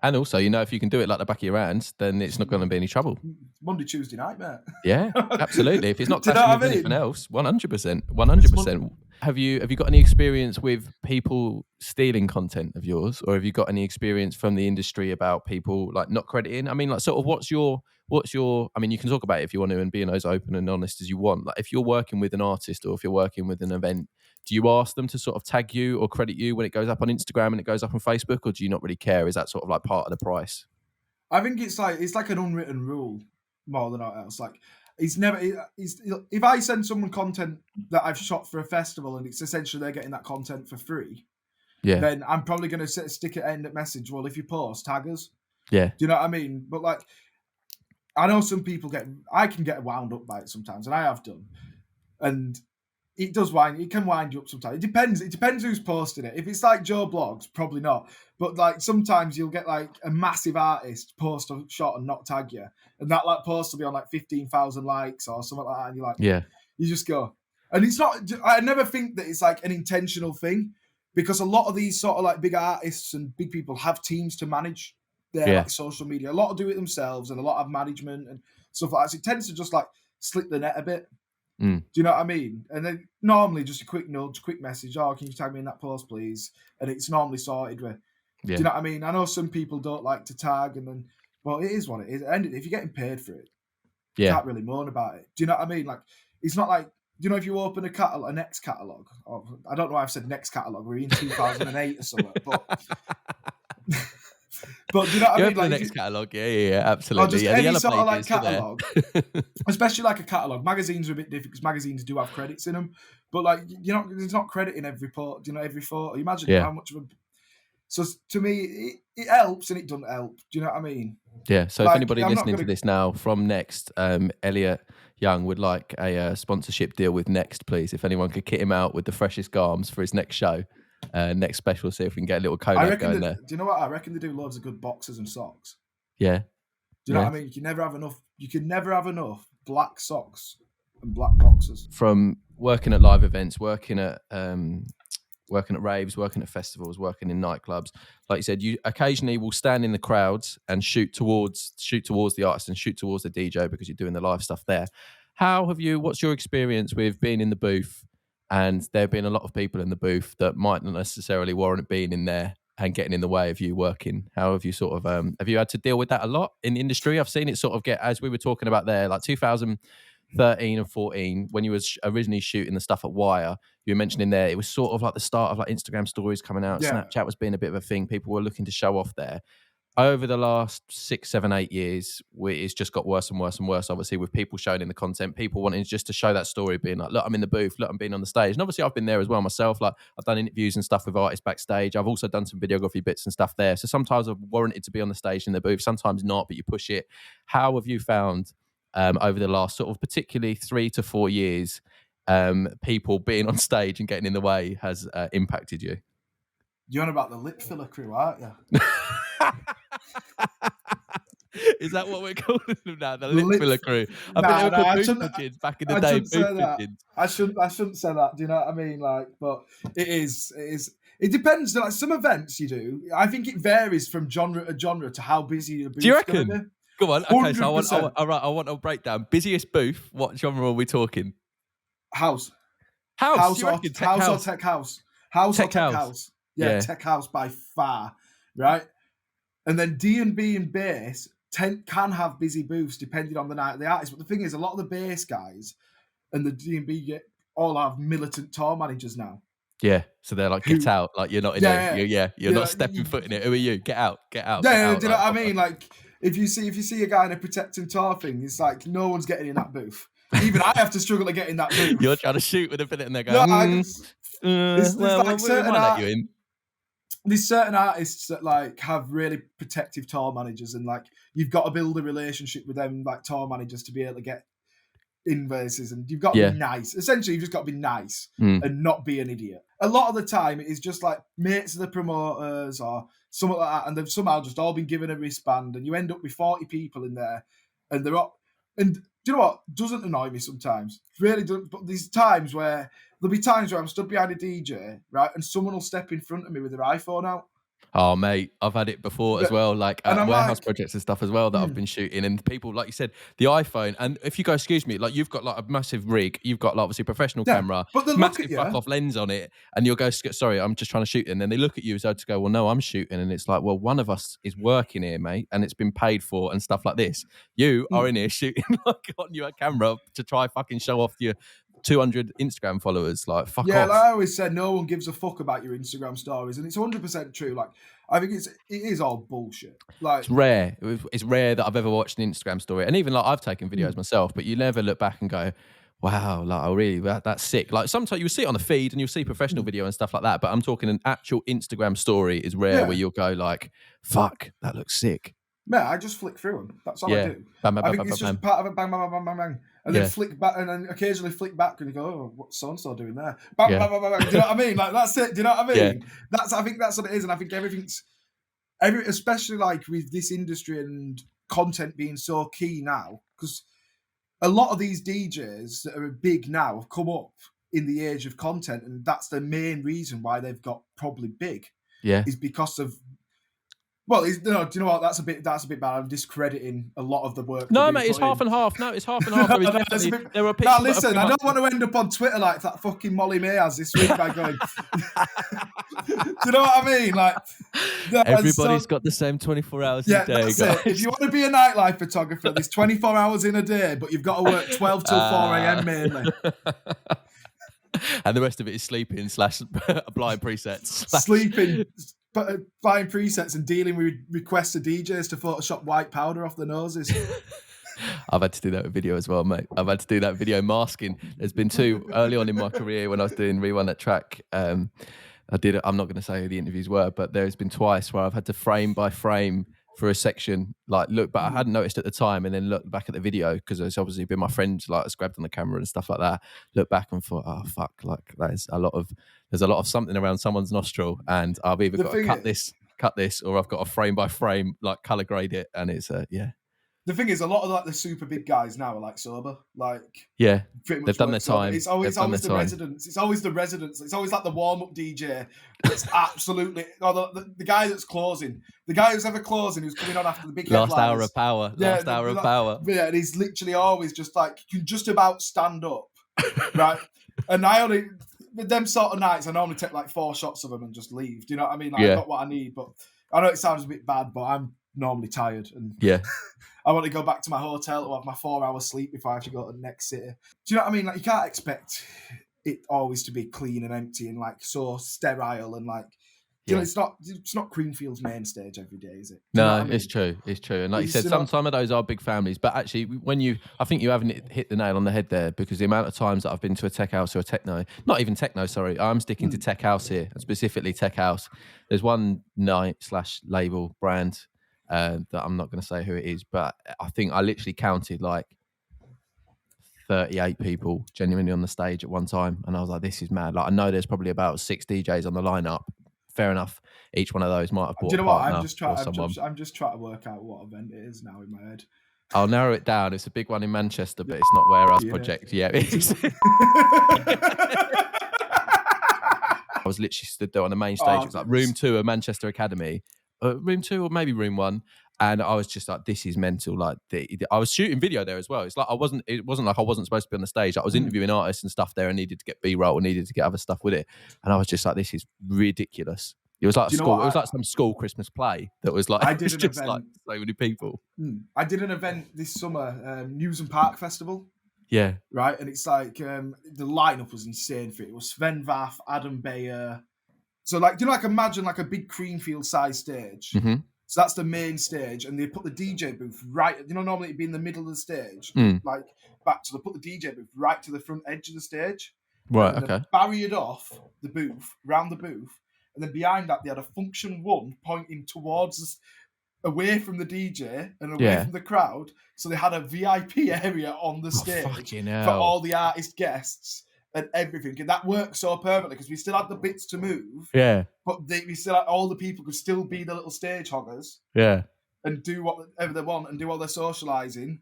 And also, if you can do it like the back of your hands, then it's not going to be any trouble. Monday, Tuesday night, mate. Yeah, absolutely. If it's not clashing with anything else, 100%. Have you got any experience with people stealing content of yours, or have you got any experience from the industry about people like not crediting? I mean, like sort of what's your I mean, you can talk about it if you want to and be as open and honest as you want. Like if you're working with an artist or if you're working with an event, do you ask them to sort of tag you or credit you when it goes up on Instagram and it goes up on Facebook, or do you not really care? Is that sort of like part of the price? I think it's like an unwritten rule more than else. Like He's never. If I send someone content that I've shot for a festival and it's essentially they're getting that content for free, then I'm probably going to stick it end at message. Well, if you post, tag us. Yeah. Do you know what I mean? But like, I know some people I can get wound up by it sometimes, and I have done. And it can wind you up sometimes. It depends who's posting it. If it's like Joe Blogs, probably not. But like sometimes you'll get like a massive artist post a shot and not tag you. And that like post will be on like 15,000 likes or something like that. And you're like, you just go. And it's not, I never think that it's like an intentional thing, because a lot of these sort of like big artists and big people have teams to manage their like social media. A lot do it themselves and a lot have management and stuff like that. So it tends to just like slip the net a bit. Do you know what I mean? And then normally just a quick nudge, quick message. Oh, can you tag me in that post, please? And it's normally sorted with. Do you know what I mean? I know some people don't like to tag, and then, well, it is what it is. And if you're getting paid for it, you can't really moan about it. Do you know what I mean? Like, it's not like, you know, if you open a next catalogue, or I don't know why I've said next catalogue, we're in 2008 or something, but but do you know what I mean? Like the next catalogue, absolutely. Or just the any sort of like catalogue, especially like a catalogue. Magazines are a bit different because magazines do have credits in them, but like there's not credit in every every photo. Imagine how much of a. So to me, it helps and it doesn't help. Do you know what I mean? Yeah. So like, if anybody listening to this now from Next, Elliot Young would like a sponsorship deal with Next, please. If anyone could kit him out with the freshest garms for his next show. Next special, see if we can get a little collab going there. Do you know what? I reckon they do loads of good boxers and socks. Yeah. Do you know what I mean? You can never have enough black socks and black boxers. From working at live events, working at raves, working at festivals, working in nightclubs, like you said, you occasionally will stand in the crowds and shoot towards the artist and shoot towards the DJ because you're doing the live stuff there. What's your experience with being in the booth? And there have been a lot of people in the booth that might not necessarily warrant being in there and getting in the way of you working. How have you sort of, have you had to deal with that a lot in the industry? I've seen it sort of get, as we were talking about there, like 2013 and 14, when you was originally shooting the stuff at Wire, you were mentioning there, it was sort of like the start of like Instagram stories coming out. Snapchat was being a bit of a thing. People were looking to show off there. Over the last 6, 7, 8 years, it's just got worse and worse and worse, obviously, with people showing in the content, people wanting just to show that story, being like, look, I'm in the booth, look, I'm being on the stage. And obviously, I've been there as well myself. Like, I've done interviews and stuff with artists backstage. I've also done some videography bits and stuff there. So sometimes I've warranted to be on the stage in the booth, sometimes not, but you push it. How have you found over the last sort of particularly 3 to 4 years, people being on stage and getting in the way has impacted you? You're on about the lip filler crew, aren't you? Is that what we're calling them now? The lip filler crew. I think they were called booth pigeons back in the day. Booth pigeons. I shouldn't say that. Do you know what I mean? Like, but it is. It depends. Like some events you do, I think it varies from genre to genre to how busy the booth. Do you reckon? Be. Go on. Okay, so I want a breakdown. Busiest booth. What genre are we talking? House. House or tech house. House or tech house. Yeah, tech house by far. Right. And then D&B and bass can have busy booths depending on the night of the artist. But the thing is, a lot of the bass guys and the D&B all have militant tour managers now. Yeah, so they're like, get out. Like, you're not in it. You're not stepping foot in it. Who are you? Get out. Do you know what I mean? Like, if you see a guy in a protecting tour thing, it's like no one's getting in that booth. Even I have to struggle to get in that booth. You're trying to shoot with a minute and they're going, there's certain artists that like have really protective tour managers, and like you've got to build a relationship with them, like tour managers, to be able to get invoices, and you've got to be nice. Essentially, you've just got to be nice and not be an idiot. A lot of the time, it is just like mates of the promoters or something like that, and they've somehow just all been given a wristband, and you end up with 40 people in there, and they're all. And do you know what? Doesn't annoy me sometimes. Really doesn't. But there's times where there'll be times where I'm stood behind a DJ, right, and someone will step in front of me with their iPhone out. Oh, mate, I've had it before as well, like warehouse projects and stuff as well that I've been shooting. And people, like you said, the iPhone. And if you go, excuse me, like you've got like a massive rig, you've got like obviously a professional camera, but massive fuck-off lens on it, and you'll go, sorry, I'm just trying to shoot. And then they look at you as though to go, well, no, I'm shooting. And it's like, well, one of us is working here, mate, and it's been paid for and stuff like this. You are in here shooting like on your camera to try fucking show off your 200 Instagram followers. Like, fuck Yeah, off. like I always said, no one gives a fuck about your Instagram stories, and it's 100% true. Like, I think it is all bullshit. Like, It's rare. It's rare that I've ever watched an Instagram story, and even like I've taken videos myself, but you never look back and go, "Wow, like I really that's sick." Like sometimes you'll see it on the feed and you'll see professional video and stuff like that, but I'm talking an actual Instagram story is rare, where you'll go like, "Fuck, that looks sick." Yeah, I just flick through them. That's all I do. Bam, bam, I bam, think bam, it's bam, just part of it, bang, bang, bang, bang, bang, and then flick back, and then occasionally flick back, and you go, "Oh, what's so and so doing there?" Bang, bang, bang, bang, bang. Do you know what I mean? Like that's it. Do you know what I mean? I think that's what it is, and I think especially like with this industry and content being so key now, because a lot of these DJs that are big now have come up in the age of content, and that's the main reason why they've got probably big. Yeah. Is because of. Well, do you know what? That's a bit bad. I'm discrediting a lot of the work. No, mate, it's half and half. No, it's half and half. There are people. Now, listen, I don't want to end up on Twitter like that fucking Molly May has this week by going. Do you know what I mean? Like, everybody's got the same 24 hours a day. That's it. If you want to be a nightlife photographer, there's 24 hours in a day, but you've got to work 12 till 4 a.m. mainly. And the rest of it is sleeping / applying presets. Sleeping. Buying presets and dealing with requests to DJs to Photoshop white powder off their noses. I've had to do that with video as well, mate. I've had to do that video masking. There's been two early on in my career when I was doing Rewind That Track. I'm not going to say who the interviews were, but there's been twice where I've had to frame by frame for a section, like look, but I hadn't noticed at the time, and then look back at the video because it's obviously been my friends like grabbed on the camera and stuff like that. Look back and thought, oh fuck, like there's a lot of something around someone's nostril, and I've either got to cut this, or I've got to frame by frame like color grade it, and it's yeah. The thing is, a lot of like the super big guys now are like sober, like pretty much they've done their time. It's always the residents. It's always the residents. It's always like the warm up DJ. It's absolutely the guy that's closing, the guy who's ever closing, who's coming on after the big last headliners. hour of power. Last hour of power. Yeah, and he's literally always just like you can just about stand up, right? And with them sort of nights, I normally take like 4 shots of them and just leave. Do you know what I mean? Like, I got what I need, but I know it sounds a bit bad, but I'm normally tired and I want to go back to my hotel or have my 4 hours sleep before I have to go to the next city. Do you know what I mean? Like, you can't expect it always to be clean and empty and like so sterile and like, you know, it's not Creamfield's main stage every day, is it? No, it's true. It's true. And like you said, some of those are big families, but actually I think you haven't hit the nail on the head there, because the amount of times that I've been to a tech house or a techno, not even techno, sorry, I'm sticking to tech house here, specifically tech house. There's one night / label brand that I'm not going to say who it is, but I think I literally counted like 38 people genuinely on the stage at one time, and I was like, this is mad. Like, I know there's probably about 6 DJs on the lineup. Fair enough. Each one of those might have bought. Do you know what? I'm just trying to work out what event it is now in my head. I'll narrow it down. It's a big one in Manchester, but it's not Warehouse Project. Yeah, it is. I was literally stood there on the main stage. It was like room 2 of Manchester Academy, room 2 or maybe room 1. And I was just like, this is mental. Like, I was shooting video there as well. It's like it wasn't like I wasn't supposed to be on the stage. I was interviewing artists and stuff there, and needed to get B-roll and needed to get other stuff with it. And I was just like, this is ridiculous. It was like it was like some school Christmas play that was like, I did an just event, like so many people. I did an event this summer, News and Park Festival. Yeah. Right. And it's like the lineup was insane for it. It was Sven Vath, Adam Bayer. So like, do you know, like imagine like a big Creamfield size stage. Mm-hmm. So that's the main stage, and they put the DJ booth right. You know, normally it'd be in the middle of the stage, like back. So they put the DJ booth right to the front edge of the stage. Right. And Okay. Barriered off the booth, round the booth, and then behind that they had a function 1 pointing towards us, away from the DJ and away from the crowd. So they had a VIP area on the stage for all the artist guests and everything. And that worked so perfectly because we still had the bits to move. Yeah. But we still had, all the people could still be the little stage hoggers. Yeah. And do whatever they want and do all their socialising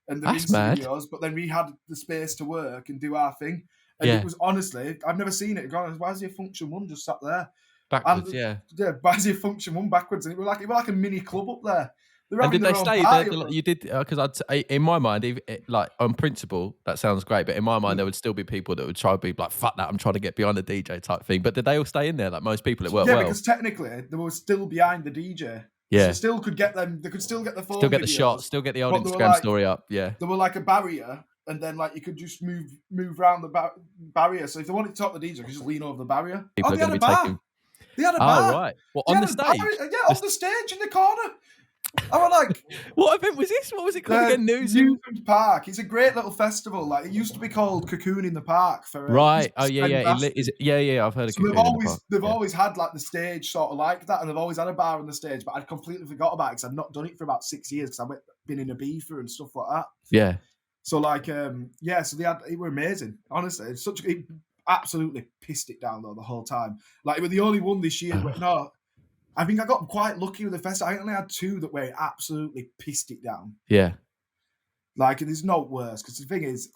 and the videos. But then we had the space to work and do our thing. And it was honestly, I've never seen it. God, why is your function 1 just sat there? Backwards, why is your function 1 backwards? And it was like a mini club up there. And did they stay there? You did, because in my mind, like on principle, that sounds great. But in my mind, there would still be people that would try to be like, "Fuck that! I'm trying to get behind the DJ" type thing. But did they all stay in there? Like most people, it worked well. Yeah, because technically they were still behind the DJ. Yeah, so still could get them. They could still get the phone. Still get videos, the shot. Still get the old Instagram story up. Yeah, there were like a barrier, and then like you could just move around the barrier. So if they wanted to talk to the DJ, you could just lean over the barrier. People are They going had to a be bar. taking. They had a Oh, bar. right. Well, They on had the a bar, stage? yeah, on the stage in the corner. I was like, What event was this? What was it called again? Newsome Park. It's a great little festival. Like it used to be called Cocoon in the Park for Right. Oh, Spend yeah. Fast. Yeah. I've heard of So Cocoon in the Park. they've Yeah. always had like the stage sort of like that, and they've always had a bar on the stage. But I'd completely forgot about it because I've not done it for about 6 years because I've been in Ibiza and stuff like that. Yeah. So like, so it were amazing. Honestly, it absolutely pissed it down though the whole time. Like it was the only one this year. No, I think I got quite lucky with the festival. I only had 2 that were absolutely pissed it down. Yeah. Like there's no worse because the thing is,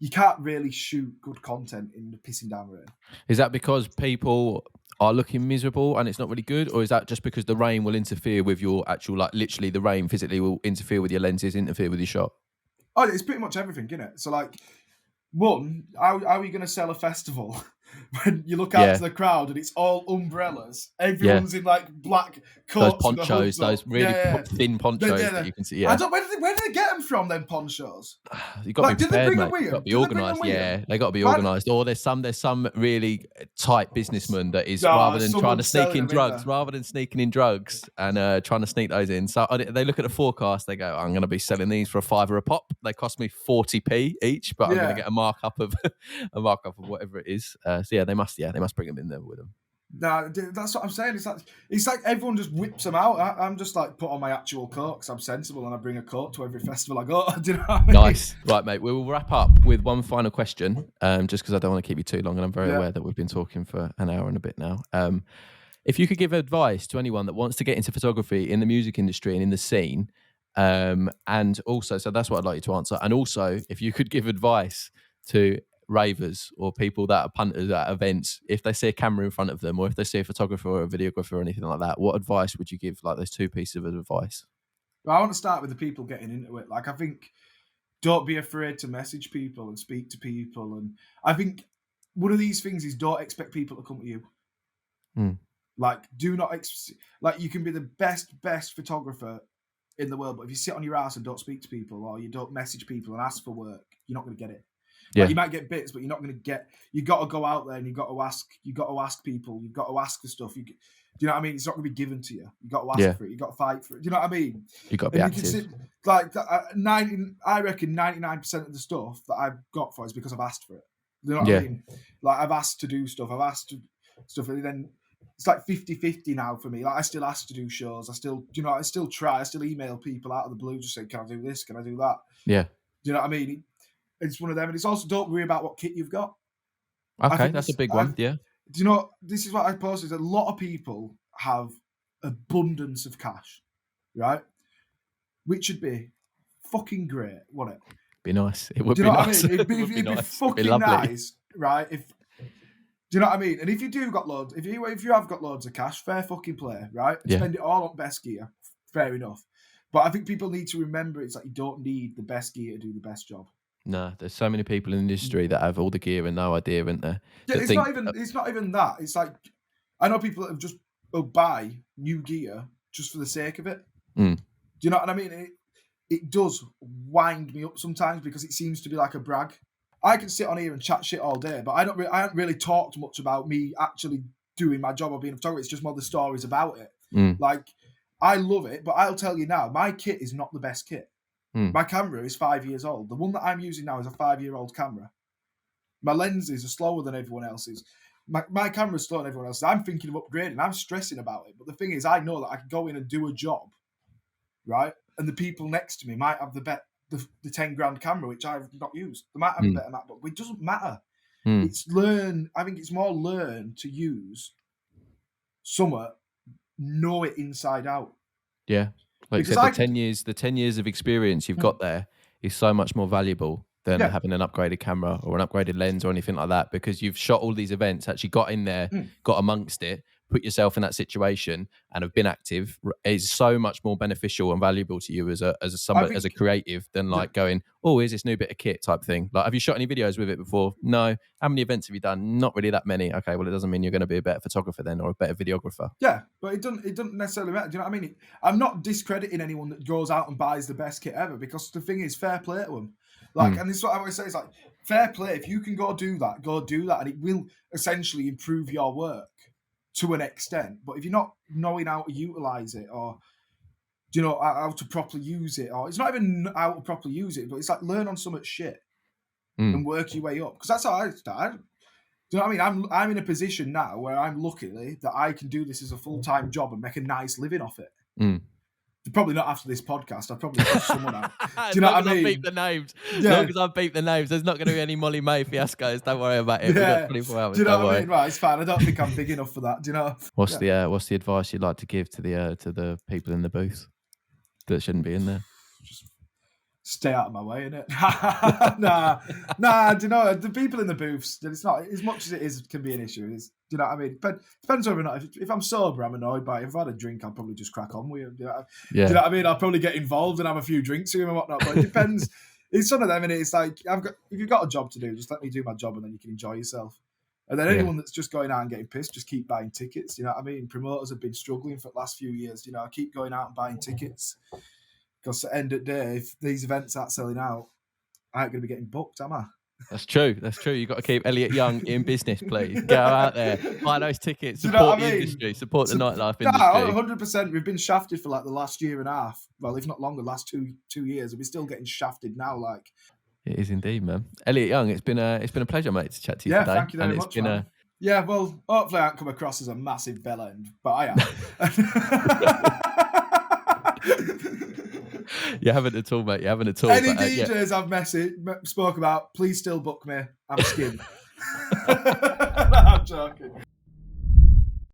you can't really shoot good content in the pissing down rain. Is that because people are looking miserable and it's not really good, or is that just because the rain will interfere with your actual, like literally the rain physically will interfere with your lenses, interfere with your shot? Oh, it's pretty much everything, isn't it? So like, one, how are you going to sell a festival when you look out to the crowd and it's all umbrellas? Everyone's in like black coats, those ponchos, those really thin ponchos that you can see. Yeah, I don't. Where do they get them from? Them ponchos? You got to be prepared, mate. You got to be organised. Yeah, they got to be organised. Or there's some really tight businessman that is rather than sneaking in drugs and trying to sneak those in. So they look at the forecast. They go, I'm going to be selling these for $5 a pop. They cost me 40p each, but I'm going to get a markup of whatever it is. So they must bring them in there with them. No, that's what I'm saying. It's like everyone just whips them out. I'm just like put on my actual coat because I'm sensible and I bring a coat to every festival I go. Do you know what I mean? Nice. Right, mate. We will wrap up with one final question, just because I don't want to keep you too long, and I'm very aware that we've been talking for an hour and a bit now. If you could give advice to anyone that wants to get into photography in the music industry and in the scene, and also, so that's what I'd like you to answer. And also, if you could give advice to ravers or people that are punters at events, if they see a camera in front of them or if they see a photographer or a videographer or anything like that, what advice would you give, like those 2 pieces of advice? Well, I want to start with the people getting into it. Like, I think don't be afraid to message people and speak to people. And I think one of these things is don't expect people to come to you. Like, do not like you can be the best photographer in the world, but if you sit on your ass and don't speak to people or you don't message people and ask for work, you're not going to get it. Like, you might get bits, but you're not going to get. You got to go out there and you got to ask. You got to ask people. You got to ask for stuff. Do you know what I mean? It's not going to be given to you. You got to ask for it. You got to fight for it. Do you know what I mean? You got to be active. I reckon 99% of the stuff that I've got for is because I've asked for it. You know what I mean? Like I've asked to do stuff. I've asked to stuff, and then it's like 50-50 now for me. Like I still ask to do shows. I still try. I still email people out of the blue, just saying, "Can I do this? Can I do that?" Yeah. Do you know what I mean? It's one of them, and it's also don't worry about what kit you've got. Okay, that's a big one. Yeah. Do you know? This is what I posted. A lot of people have abundance of cash, right? Which would be fucking great, wouldn't it? Be nice. It would be nice. I mean? It'd be fucking nice, right? Do you know what I mean? And if you do got loads, if you have got loads of cash, fair fucking play, right? Spend it all on best gear, fair enough. But I think people need to remember it's like you don't need the best gear to do the best job. No, there's so many people in the industry that have all the gear and no idea, isn't there? Yeah, it's not even that. It's like I know people that have just buy new gear just for the sake of it. Do you know what I mean? It does wind me up sometimes because it seems to be like a brag. I can sit on here and chat shit all day, but I haven't really talked much about me actually doing my job or being a photographer. It's just more the stories about it. Like I love it, but I'll tell you now, my kit is not the best kit. My camera is 5 years old. The one that I'm using now is a 5-year-old camera. My lenses are slower than everyone else's. My camera is slower than everyone else's. I'm thinking of upgrading. I'm stressing about it. But the thing is, I know that I can go in and do a job, right? And the people next to me might have the 10 grand camera, which I've not used. They might have a better MacBook, but it doesn't matter. It's I think it's more learn to use somewhat, know it inside out. Yeah. Like you said, the 10 years of experience you've got there is so much more valuable than having an upgraded camera or an upgraded lens or anything like that, because you've shot all these events, actually got in there, got amongst it, put yourself in that situation and have been active. Is so much more beneficial and valuable to you as a creative than like going, oh, here's this new bit of kit type thing. Like, have you shot any videos with it before? No. How many events have you done? Not really that many. Okay, well, it doesn't mean you're going to be a better photographer then or a better videographer. Yeah, but it doesn't necessarily matter. Do you know what I mean? I'm not discrediting anyone that goes out and buys the best kit ever, because the thing is, fair play to them. Like, and this is what I always say, is like, fair play. If you can go do that, and it will essentially improve your work to an extent. But if you're not knowing how to utilize it, or how to properly use it, or it's not even how to properly use it, but it's like learn on so much shit and work your way up. Because that's how I started. Do you know what I mean? I'm in a position now where I'm lucky that I can do this as a full-time job and make a nice living off it. Probably not after this podcast. I'll probably push someone out. Do you know what I mean? Beep the names. As long as I beep the names, there's not going to be any Molly May fiascos. Don't worry about it. We've got 24 hours. Do you know what I mean? Right, it's fine. I don't think I'm big enough for that. Do you know? What's the advice you'd like to give to the people in the booth that shouldn't be in there? Just stay out of my way, innit? Nah. Do you know the people in the booths? It's not as much as it is can be an issue. Do you know what I mean? But depends whether or not. If I'm sober, I'm annoyed by it. If I've had a drink, I'll probably just crack on with it. Do you know what I mean? I'll probably get involved and have a few drinks with him and whatnot. But it depends. It's some of them, and it's like if you've got a job to do, just let me do my job, and then you can enjoy yourself. And then anyone that's just going out and getting pissed, just keep buying tickets. You know what I mean? Promoters have been struggling for the last few years. I keep going out and buying tickets because at the end of the day, if these events aren't selling out, I ain't going to be getting booked, am I? That's true. You've got to keep Elliot Young in business, please. Go out there, buy those tickets, support the industry, support the nightlife industry. 100%. We've been shafted for like the last year and a half. Well, if not longer, last two years, and we're still getting shafted now. Like, it is indeed, man. Elliot Young, it's been a pleasure, mate, to chat to you today. Yeah, thank you very much. Yeah, well, hopefully I don't come across as a massive bell end, but I am. You haven't at all, mate. You haven't at all. Any DJs I've spoke about, please still book me. I'm skint. I'm joking.